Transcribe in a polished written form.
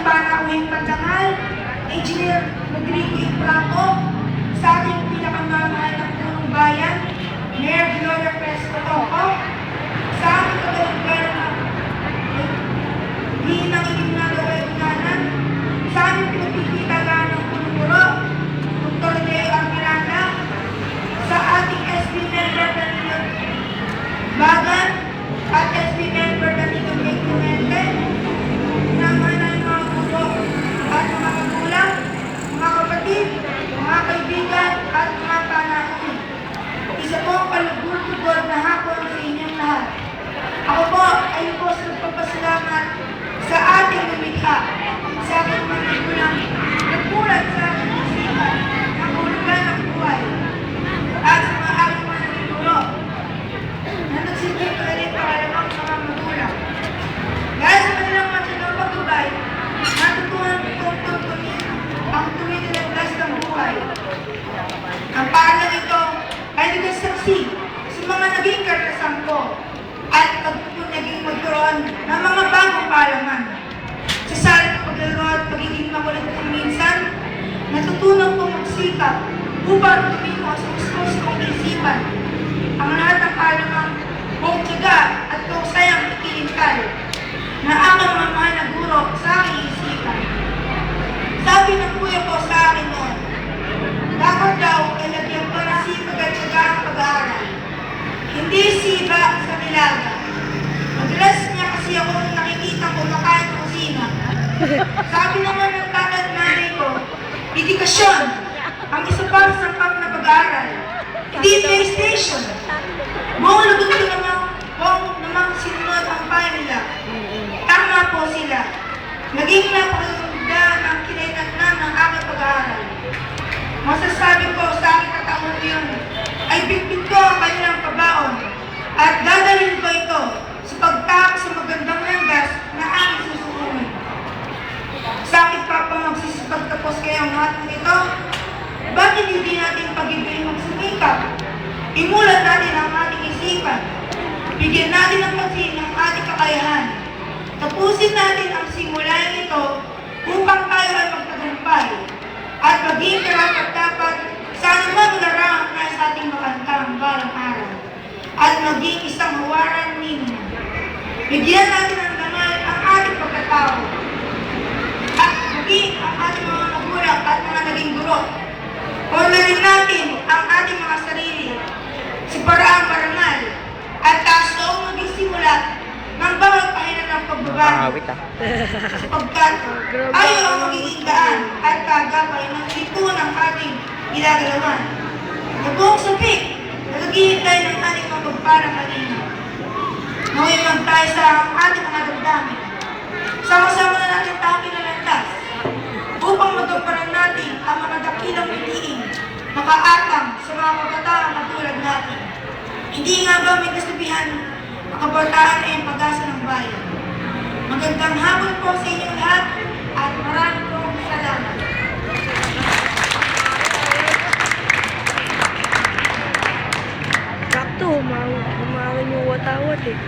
panauhing pandangal, Engineer Rodrigo Ibraco, sa ating pinakamamahal ng punong bayan, Mayor Gloria Fresco Toco, sa ating katulungan ng Hinang Ignado Egunanan, sa aming pinagpipitagaan ng Punuro, Dr. Leo Armiranda, sa ating SB member Danilo Bagan at SB member Danilo Clemente, naman ng mga guro at mga magulang, mga kapatid, mga kaibigan at mga panahon. Isa po ang kalugod-lugod na hapon sa inyong lahat. Ako po ay lubos na nagpapasalamat sa ating lumikha, sa aking mga magulang, nagpulat sa aking isipan, ang hulugan ng buhay, at sa mga aking mga nagturo, na nagsilbing kalit pangalawang mga magulang. Dahil sa kanilang matindang pagtubay, natutunan kong tuntunin ang tumitilaglas ng buhay. Ang paalam ito ay nagsasaksi sa mga naging karanasan ko at naging magkaroon ng mga bagong paalaman. Sa salit ng paglalaro at pagiging makulit kong minsan, natutunan kong magsikap upang tumimo sa gusto kong isipan ang lahat ng paalaman kong tiyaga at kausayang ikilintal na aking mga mahal na guro sa aking isipan. Sabi ng kuya ko sa akin noon, dapat daw ay lagyan ko na sipag at tiyaga ang pag-aaral. Hindi siba sa nilaga. Madalas niya kasi ako nakikita ko makain sa kusina. Sabi naman ng tatay at nanay ko, edukasyon ang isa pang sangkap na pag-aaral. Hindi PlayStation. Maulagot ko namang sinunod ang payo nila. Tama po sila. Naging napakaganda ng kinaitatnan ng aking pag-aaral. Masasabi ko sa aking kataon yun, ay bitbit ko ang kanilang pabaon at dadalhin ko ito sa pagtawag sa magandang landas na aking susukunin. Sa aking pagtapos kayang lahat ito, bakit hindi natin pag-ibigin magsumikap? Imulat natin ang ating isipan. Bigyan natin ng pansin ang ating kakayahan. Tapusin natin ang simulayan ito upang tayo ay magtagumpay at maging karapat-dapat sa anumang larangan na sa ating makantang balang araw at maging isang hawaran ninyo. Bigyan natin ng dangal ang ating pagkatao at maging ang ating mga magulang at mga naging guro. Honorin natin ang ating mga sarili sa paraang marangal at taas noong maging simula ng bawat pahinat ng pagbabago. Sapagkat ayaw ang magiging daan at kagapay ng lipunan ng ating ginagalawan. Nagbuong sapik, nagagihintay ng ating mga pagparang kanina. Mawimag tayo sa ating mga damdamin. Sama-sama na natin tayo kinalantas upang magamparan natin ang mga dakilang piliin makaatang sa mga pagkataang katulad natin. Hindi nga ba may kasabihan, ang kabataan ay ang pag-asa ng bayan. Magandang hapon po sa inyong lahat at maraming pong salamat. Sakto, umawin yung watawat eh.